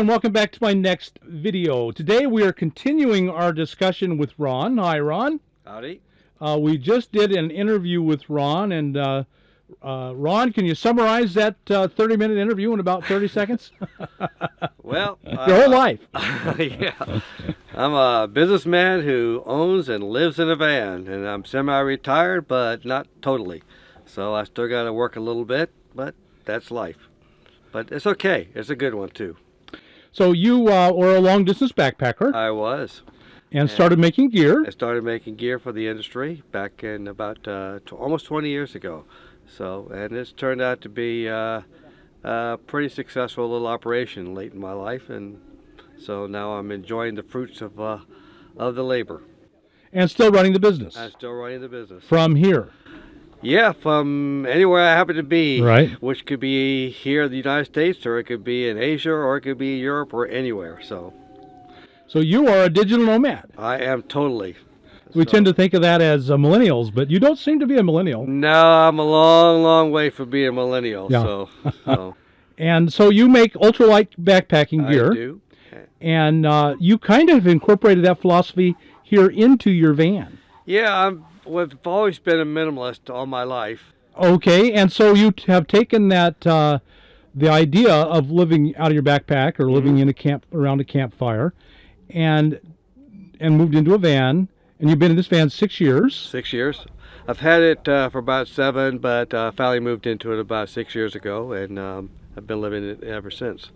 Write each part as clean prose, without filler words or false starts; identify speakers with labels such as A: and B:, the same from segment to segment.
A: And welcome back to my next video. Today we are continuing our discussion with Ron. Hi, Ron.
B: Howdy.
A: We just did an interview with Ron, and Ron, can you summarize that 30-minute interview in about 30 seconds?
B: Well,
A: Your whole life.
B: Yeah. I'm a businessman who owns and lives in a van, and I'm semi-retired, but not totally. So I still got to work a little bit, but that's life. But it's okay. It's a good one, too.
A: So you were a long-distance backpacker
B: I was.
A: and started making gear.
B: I started making gear for the industry back in about almost 20 years ago. So, and it's turned out to be a pretty successful little operation late in my life, and so now I'm enjoying the fruits of the labor.
A: And still running the business.
B: I'm still running the business.
A: From here.
B: Yeah, from anywhere I happen to be.
A: Right.
B: Which could be here in the United States, or it could be in Asia, or it could be Europe, or anywhere. So
A: you are a digital nomad.
B: I am totally.
A: We tend to think of that as millennials, but you don't seem to be a millennial.
B: No, I'm a long, long way from being a millennial.
A: Yeah.
B: So.
A: And so you make ultralight backpacking gear.
B: I do.
A: And you kind of incorporated that philosophy here into your van.
B: Yeah, I've always been a minimalist all my life.
A: Okay, and so you have taken that the idea of living out of your backpack or living in a camp around a campfire, and moved into a van. And you've been in this van 6 years.
B: 6 years. I've had it for about 7, but finally moved into it about 6 years ago, and I've been living it ever since.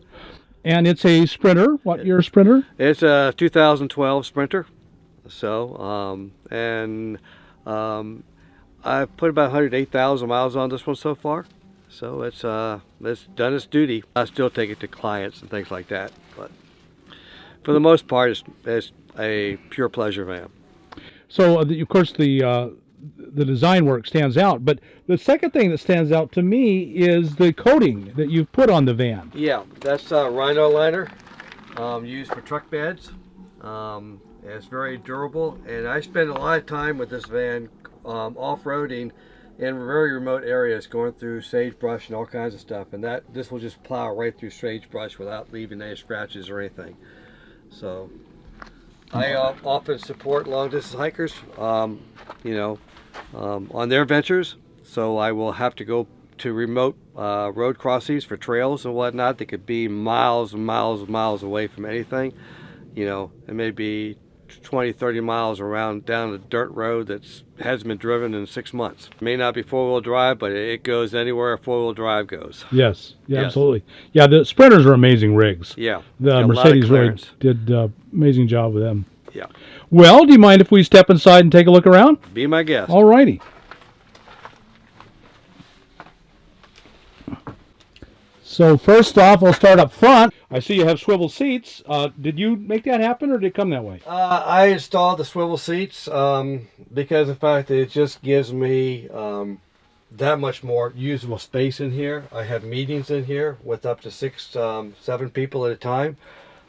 A: And it's a Sprinter. What year Sprinter?
B: It's a 2012 Sprinter. So, I've put about 108,000 miles on this one so far. So it's done its duty. I still take it to clients and things like that, but for the most part, it's a pure pleasure van.
A: So, of course, the design work stands out. But the second thing that stands out to me is the coating that you've put on the van.
B: Yeah, that's Rhino liner used for truck beds. It's very durable, and I spend a lot of time with this van off-roading in very remote areas, going through sagebrush and all kinds of stuff. And this will just plow right through sagebrush without leaving any scratches or anything. So I often support long-distance hikers, on their ventures. So I will have to go to remote road crossings for trails and whatnot that could be miles and miles and miles away from anything. It may be 20, 30 miles around down a dirt road that hasn't been driven in 6 months. It may not be four-wheel drive, but it goes anywhere four-wheel drive goes.
A: Yes, absolutely. Yeah, the Sprinters are amazing rigs.
B: Yeah.
A: The Mercedes really did an amazing job with them.
B: Yeah.
A: Well, do you mind if we step inside and take a look around?
B: Be my guest.
A: All righty. So first off, we'll start up front. I see you have swivel seats. Did you make that happen, or did it come that way?
B: I installed the swivel seats because of the fact that it just gives me that much more usable space in here. I have meetings in here with up to 6, 7 people at a time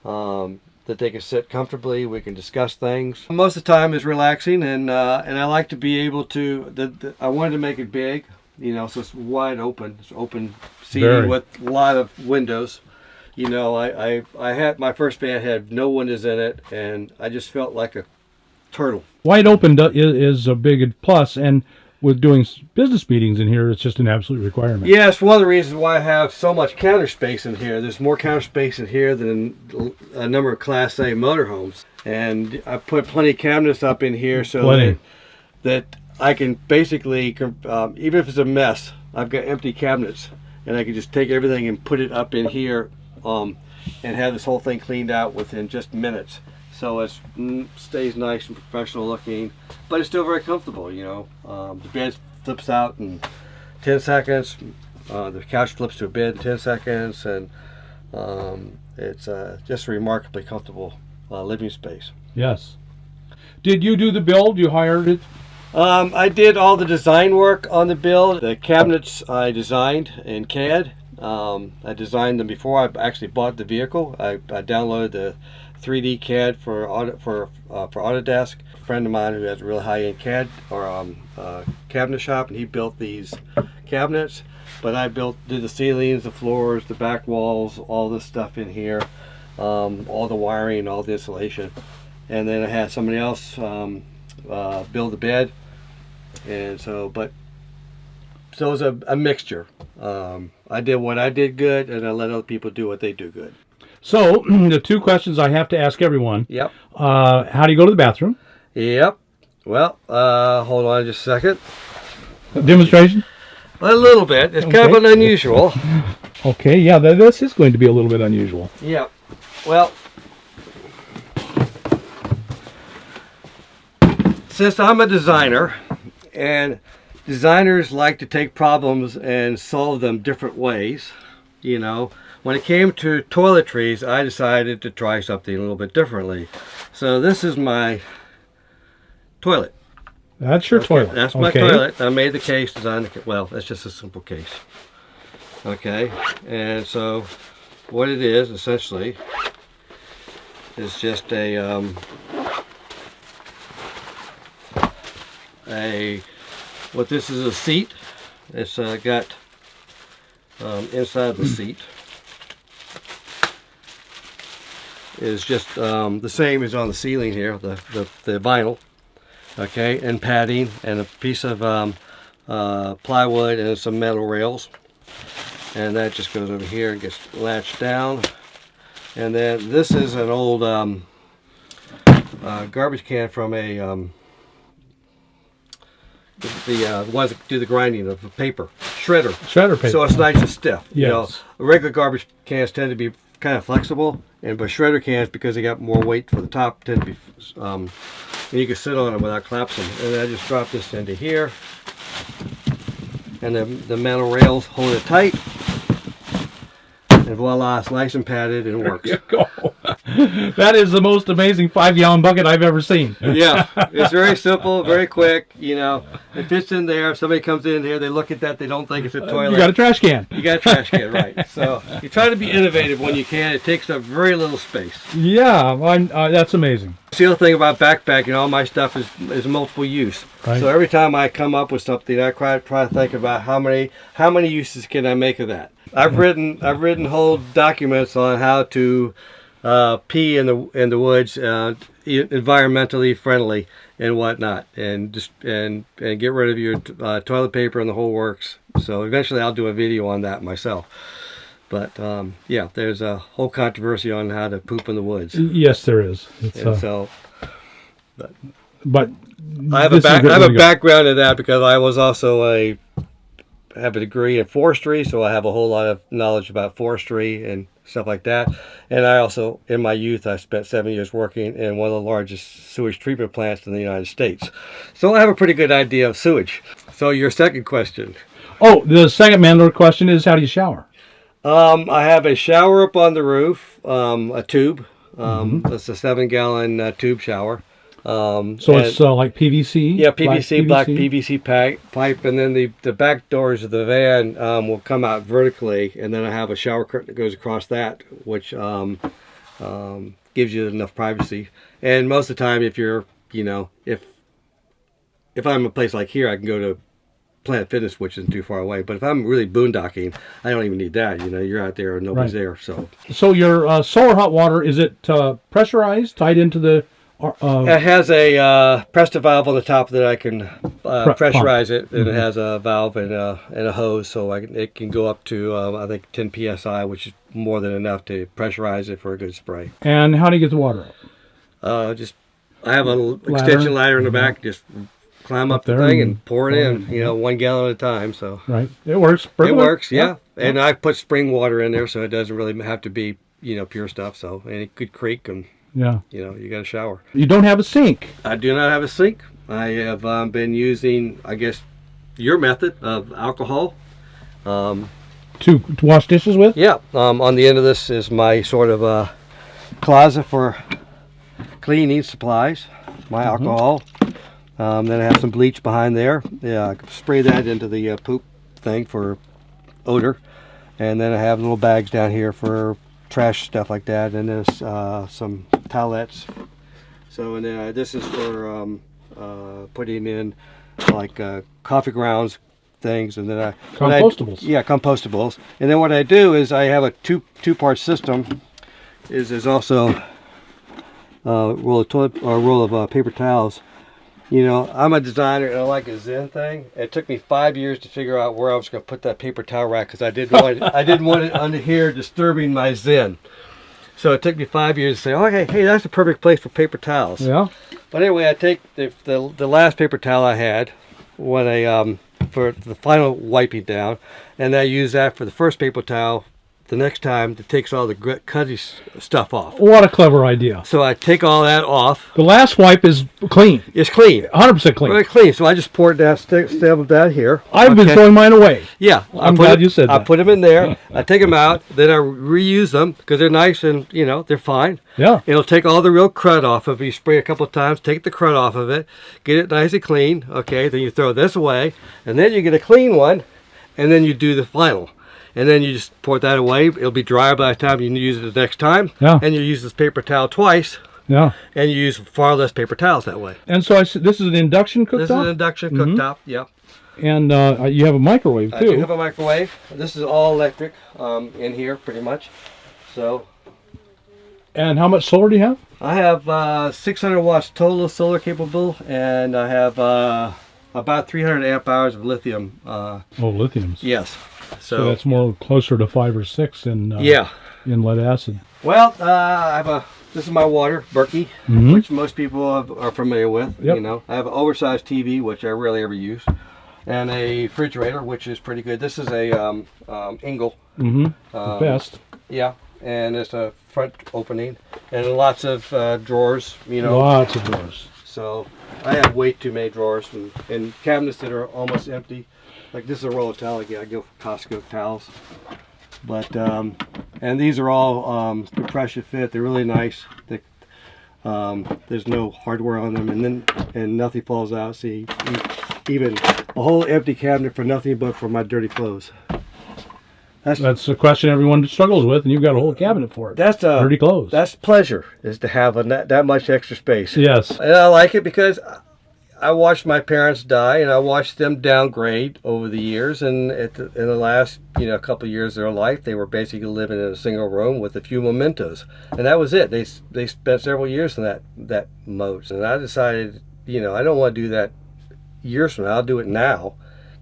B: that they can sit comfortably. We can discuss things. Most of the time is relaxing, and I like to be able to. I wanted to make it big, so it's wide open. It's open seating with a lot of windows. I had my first van had no windows in it, and I just felt like a turtle.
A: Wide open is a big plus, and with doing business meetings in here, it's just an absolute requirement.
B: Yeah, it's one of the reasons why I have so much counter space in here. There's more counter space in here than a number of Class A motorhomes, and I put plenty of cabinets up in here so that I can basically, even if it's a mess, I've got empty cabinets, and I can just take everything and put it up in here and have this whole thing cleaned out within just minutes. So it stays nice and professional looking, but it's still very comfortable, The bed flips out in 10 seconds. The couch flips to a bed in 10 seconds, and it's just a remarkably comfortable living space.
A: Yes. Did you do the build? You hired it?
B: I did all the design work on the build. The cabinets I designed in CAD. I designed them before I actually bought the vehicle. I downloaded the 3D CAD for Autodesk. A friend of mine who has a really high-end CAD or cabinet shop, and he built these cabinets. But I did the ceilings, the floors, the back walls, all this stuff in here. all the wiring and all the insulation. And then I had somebody else build the bed. And so, so it was a mixture. I did what I did good, and I let other people do what they do good.
A: So, the two questions I have to ask everyone.
B: Yep.
A: How do you go to the bathroom?
B: Yep. Well, hold on just a second.
A: Demonstration?
B: A little bit. It's kind of an unusual.
A: Okay, yeah, this is going to be a little bit unusual.
B: Yeah. Well, since I'm a designer, and designers like to take problems and solve them different ways, you know, when it came to toiletries, I decided to try something a little bit differently. So this is my toilet.
A: That's your toilet.
B: That's my toilet. I made the case, designed the, well, that's just a simple case. Okay, and so what it is essentially is just what this is a seat. It's got inside the seat is just the same as on the ceiling here, the vinyl. Okay, and padding and a piece of plywood and some metal rails, and that just goes over here and gets latched down. And then this is an old garbage can from a the ones that do the grinding of the paper shredder
A: paper, so
B: it's nice and stiff.
A: Yes.
B: You know, regular garbage cans tend to be kind of flexible, but shredder cans, because they got more weight for the top, tend to be and you can sit on them without collapsing. And I just drop this into here, and the metal rails hold it tight, and voila, it's nice and padded and works.
A: There you go. That is the most amazing 5-gallon bucket I've ever seen.
B: Yeah, it's very simple, very quick. You know, it fits in there. If somebody comes in here, they look at that, they don't think it's a toilet.
A: You got a trash can.
B: You got a trash can, right? So you try to be innovative when you can. It takes up very little space.
A: Yeah, that's amazing.
B: The other thing about backpacking, all my stuff is multiple use.
A: Right.
B: So every time I come up with something, I try to think about how many uses can I make of that. I've written whole documents on how to pee in the woods, environmentally friendly and whatnot, and get rid of your toilet paper and the whole works. So eventually I'll do a video on that myself. But yeah, there's a whole controversy on how to poop in the woods.
A: Yes, there is. But
B: I have a background in that because I was also have a degree in forestry, so I have a whole lot of knowledge about forestry and stuff like that. And I also, in my youth, I spent 7 years working in one of the largest sewage treatment plants in the United States. So I have a pretty good idea of sewage. So your second question.
A: Oh, the second mandatory question is, how do you shower?
B: I have a shower up on the roof, a tube. It's a 7-gallon tube shower.
A: So it's like PVC?
B: Yeah, PVC, black PVC pipe, and then the back doors of the van will come out vertically, and then I have a shower curtain that goes across that, which gives you enough privacy. And most of the time, if you're, you know, if I'm in a place like here, I can go to Planet Fitness, which isn't too far away. But if I'm really boondocking, I don't even need that. You know, you're out there and nobody's there. So your solar hot water, is it pressurized, tied into the? It has a pressure valve on the top that I can pressurize it, and it has a valve and a hose, so it can go up to I think 10 psi, which is more than enough to pressurize it for a good spray.
A: And how do you get the water up?
B: I have an extension ladder in the back. Just climb up the thing and pour it in. You know, 1 gallon at a time. So
A: right, it works.
B: It works, yeah. And I put spring water in there, so it doesn't really have to be, you know, pure stuff. So, and it could creak and.
A: Yeah.
B: You know, you got to shower.
A: You don't have a sink.
B: I do not have a sink. I have been using, I guess, your method of alcohol.
A: To wash dishes with?
B: Yeah. On the end of this is my sort of closet for cleaning supplies, my alcohol. Then I have some bleach behind there. Yeah, I can spray that into the poop thing for odor. And then I have little bags down here for trash stuff like that, and there's some towelettes. So, and then this is for putting in like coffee grounds things, and then
A: compostables.
B: Compostables. And then what I do is I have a two-part system is there's also a roll of toilet or a roll of paper towels. You know, I'm a designer and I like a Zen thing. It took me 5 years to figure out where I was going to put that paper towel rack because I didn't want it under here disturbing my Zen. So it took me 5 years to say, okay, hey, that's the perfect place for paper towels.
A: Yeah.
B: But anyway, I take the last paper towel I had when I for the final wiping down, and I use that for the first paper towel the next time that takes all the cutty stuff off.
A: What a clever idea.
B: So I take all that off.
A: The last wipe is clean.
B: It's clean.
A: 100% clean.
B: Very clean. So I just poured that stab of that here.
A: I've been throwing mine away.
B: Yeah.
A: I'm glad you said that.
B: I put them in there. I take them out. Then I reuse them because they're nice and, you know, they're fine.
A: Yeah.
B: It'll take all the real crud off of it. You spray a couple of times, take the crud off of it, get it nice and clean. Okay. Then you throw this away. And then you get a clean one. And then you do the final. And then you just pour that away. It'll be dry by the time you use it the next time.
A: Yeah.
B: And you use this paper towel twice.
A: Yeah.
B: And you use far less paper towels that way.
A: And so this is an induction cooktop?
B: This is an induction cooktop, yep.
A: And you have a microwave, too.
B: I do have a microwave. This is all electric in here, pretty much. So.
A: And how much solar do you have?
B: I have 600 watts total solar capable, and I have about 300 amp hours of lithium.
A: Lithiums.
B: Yes.
A: So that's more closer to 5 or 6 in lead acid.
B: Well, this is my water, Berkey, which most people are familiar with.
A: Yep.
B: You know, I have an oversized TV, which I rarely ever use, and a refrigerator, which is pretty good. This is a Engel.
A: The best.
B: Yeah, and it's a front opening, and lots of drawers. You know,
A: lots of drawers.
B: So I have way too many drawers and cabinets that are almost empty. Like this is a roll of towel. I go for Costco towels. But and these are all compression fit. They're really nice. There's no hardware on them, and nothing falls out. See, even a whole empty cabinet for nothing but for my dirty clothes.
A: That's a question everyone struggles with, and you've got a whole cabinet for it.
B: That's
A: dirty clothes.
B: That's pleasure, is to have that much extra space.
A: Yes,
B: and I like it because I watched my parents die, and I watched them downgrade over the years. And in the last, couple of years of their life, they were basically living in a single room with a few mementos, and that was it. They spent several years in that mode. And I decided, I don't want to do that years from now. I'll do it now.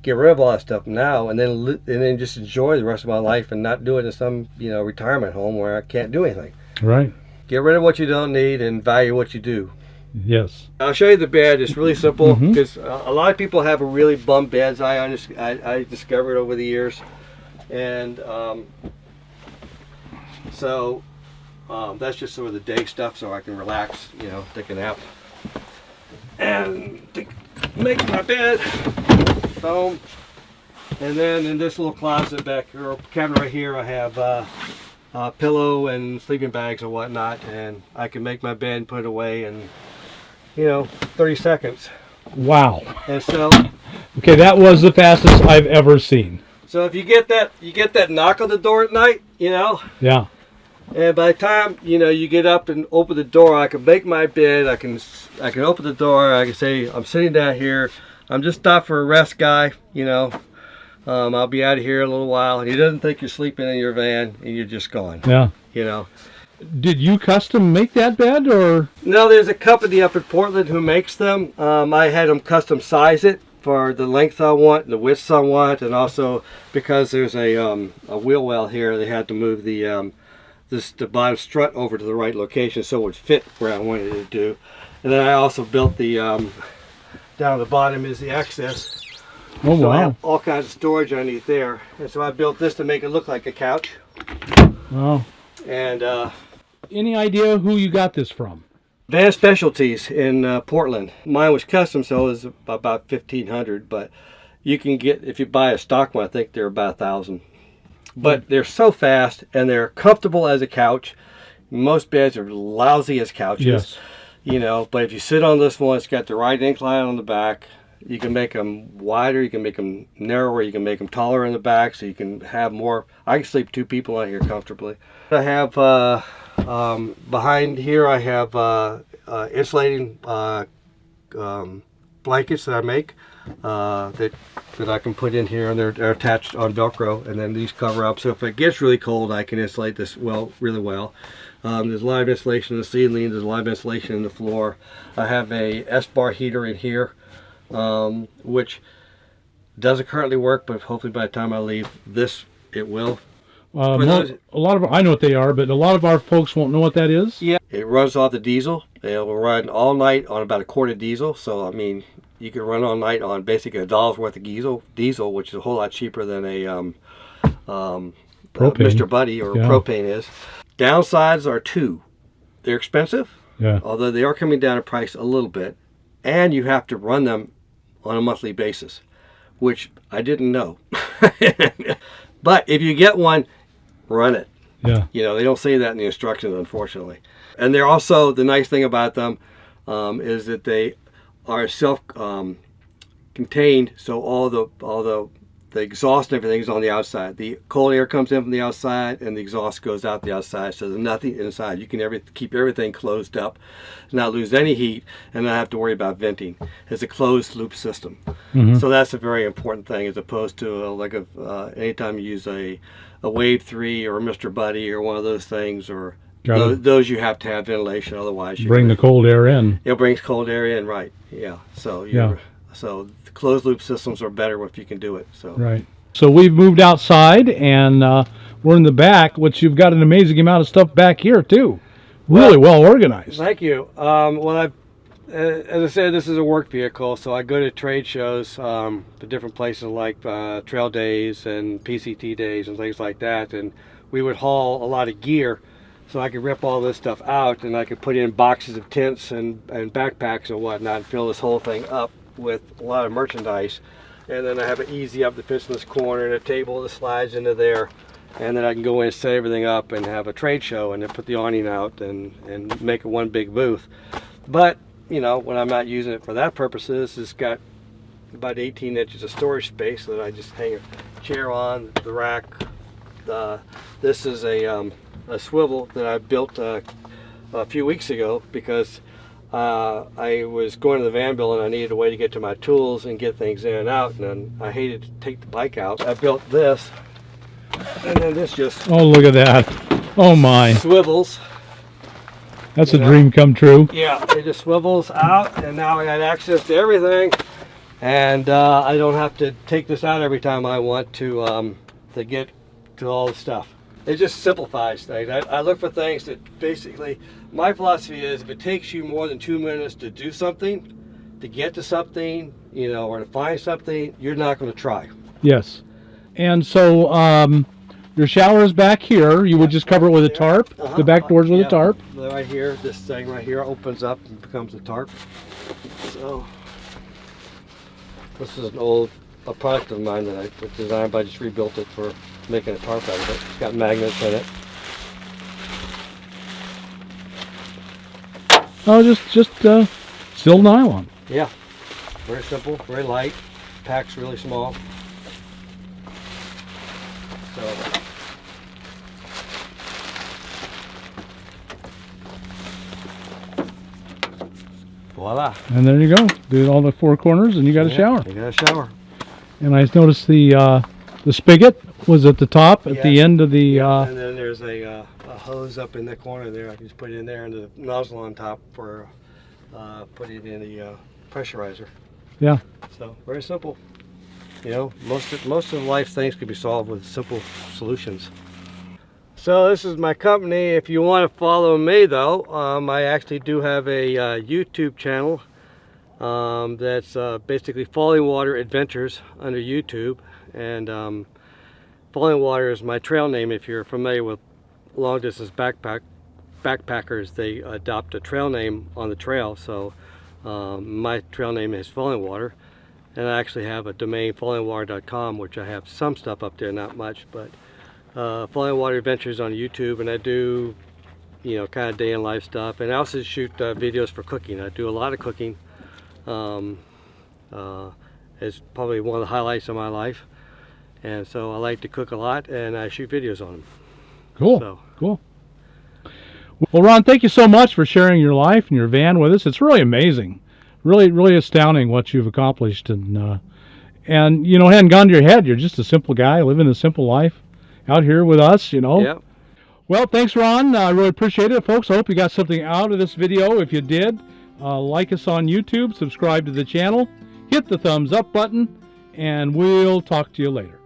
B: Get rid of all that stuff now, and then just enjoy the rest of my life, and not do it in some retirement home where I can't do anything.
A: Right.
B: Get rid of what you don't need and value what you do.
A: Yes.
B: I'll show you the bed. It's really simple because a lot of people have a really bum beds. I discovered over the years, and so that's just sort of the day stuff, so I can relax, take a nap, and make my bed. Boom. And then in this little closet back here, or cabinet right here, I have a pillow and sleeping bags and whatnot, and I can make my bed and put it away in 30 seconds.
A: Wow.
B: And so
A: okay, that was the fastest I've ever seen.
B: So if you get that knock on the door at night,
A: Yeah.
B: And by the time you get up and open the door, I can make my bed. I can open the door. I can say, I'm sitting down here. I'm just stopped for a rest, guy. I'll be out of here in a little while. And he doesn't think you're sleeping in your van, and you're just gone.
A: Yeah. Did you custom make that bed, or?
B: No, there's a company up in Portland who makes them. I had them custom size it for the length I want and the width I want, and also because there's a wheel well here, they had to move the bottom strut over to the right location so it would fit where I wanted it to do. And then I also built the down at the bottom is the access.
A: Oh,
B: so
A: wow.
B: I have all kinds of storage underneath there, and so I built this to make it look like a couch.
A: Wow.
B: And
A: any idea who you got this from?
B: Van Specialties in Portland. Mine was custom, so it was about $1,500. But you can get, if you buy a stock one, I think they're about $1,000. But they're so fast and they're comfortable as a couch. Most beds are lousy as couches.
A: Yes.
B: But if you sit on this one, it's got the right incline on the back. You can make them wider, you can make them narrower, you can make them taller in the back, so you can have more. I can sleep 2 people out here comfortably. I have behind here, I have insulating blankets that I make that I can put in here, and they're attached on Velcro, and then these cover up. So if it gets really cold, I can insulate this really well. There's a lot of insulation in the ceiling. There's a lot of insulation in the floor. I have a S-bar heater in here, which doesn't currently work, but hopefully by the time I leave this, it will.
A: A lot of I know what they are, but a lot of our folks won't know what that is.
B: Yeah, it runs off the diesel. It will run all night on about a quart of diesel. So I mean, you can run all night on basically $1 worth of diesel, which is a whole lot cheaper than a
A: Propane.
B: Mr. Buddy or propane is. Downsides are two. They're expensive, although they are coming down in price a little bit, and you have to run them on a monthly basis, which I didn't know. But if you get one, run it.
A: Yeah.
B: You know, they don't say that in the instructions, unfortunately. And they're also, the nice thing about them is that they are self-contained, so all the exhaust and everything is on the outside. The cold air comes in from the outside, and the exhaust goes out the outside, so there's nothing inside. You can keep everything closed up, not lose any heat, and not have to worry about venting. It's a closed loop system. Mm-hmm. So that's a very important thing, as opposed to anytime you use a Wave 3 or a Mr. Buddy or one of those things, or those you have to have ventilation, otherwise you
A: bring the cold air in.
B: It brings cold air in, right? Yeah. So So the closed loop systems are better if you can do it. So
A: right. So we've moved outside, and we're in the back, which you've got an amazing amount of stuff back here too. Really well organized.
B: Thank you. As I said, this is a work vehicle, so I go to trade shows to different places like Trail Days and PCT Days and things like that, and we would haul a lot of gear, so I could rip all this stuff out, and I could put in boxes of tents and backpacks and whatnot, and fill this whole thing up with a lot of merchandise. And then I have an easy up that fits in this corner, and a table that slides into there, and then I can go in and set everything up and have a trade show, and then put the awning out and make it one big booth. But you know, when I'm not using it for that purposes, it's got about 18 inches of storage space that I just hang a chair on, the rack. This is a swivel that I built a few weeks ago because I was going to the van building, and I needed a way to get to my tools and get things in and out, and I hated to take the bike out. I built this, and then this just...
A: Oh, look at that. Oh my.
B: Swivels.
A: That's a dream come true.
B: Yeah, it just swivels out, and now I got access to everything, and I don't have to take this out every time I want to get to all the stuff. It just simplifies things. I look for things that basically, my philosophy is, if it takes you more than 2 minutes to do something, to get to something, you know, or to find something, you're not going to try.
A: Yes. And so your shower is back here. You would just cover it with a tarp. The back door's with a tarp.
B: Right here, this thing right here opens up and becomes a tarp. So this is a product of mine that I designed, but I just rebuilt it for making a tarp out of it. It's got magnets in it.
A: Oh, just steel nylon.
B: Yeah, very simple, very light. Packs really small. So voila.
A: And there you go. Do all the four corners, and you got a shower.
B: You got a shower.
A: And I noticed the spigot was at the top, at the end of the...
B: and then there's a hose up in the corner there. I can just put it in there, and the nozzle on top for putting it in the pressurizer.
A: Yeah.
B: So very simple. You know, most of life's things can be solved with simple solutions. So this is my company. If you want to follow me, though, I actually do have a YouTube channel that's basically Falling Water Adventures under YouTube. And Falling Water is my trail name. If you're familiar with long distance backpackers, they adopt a trail name on the trail. So my trail name is Falling Water. And I actually have a domain, fallingwater.com, which I have some stuff up there, not much, but Falling Water Adventures on YouTube, and I do, you know, kind of day in life stuff, and I also shoot videos for cooking. I do a lot of cooking. It's probably one of the highlights of my life, and so I like to cook a lot, and I shoot videos on them.
A: Cool. So. Cool. Well, Ron, thank you so much for sharing your life and your van with us. It's really amazing. Really, really astounding what you've accomplished, and you know, it hadn't gone to your head. You're just a simple guy living a simple life out here with us, you know.
B: Yep.
A: Well, thanks, Ron. I really appreciate it, folks. I hope you got something out of this video. If you did, like us on YouTube, subscribe to the channel, hit the thumbs up button, and we'll talk to you later.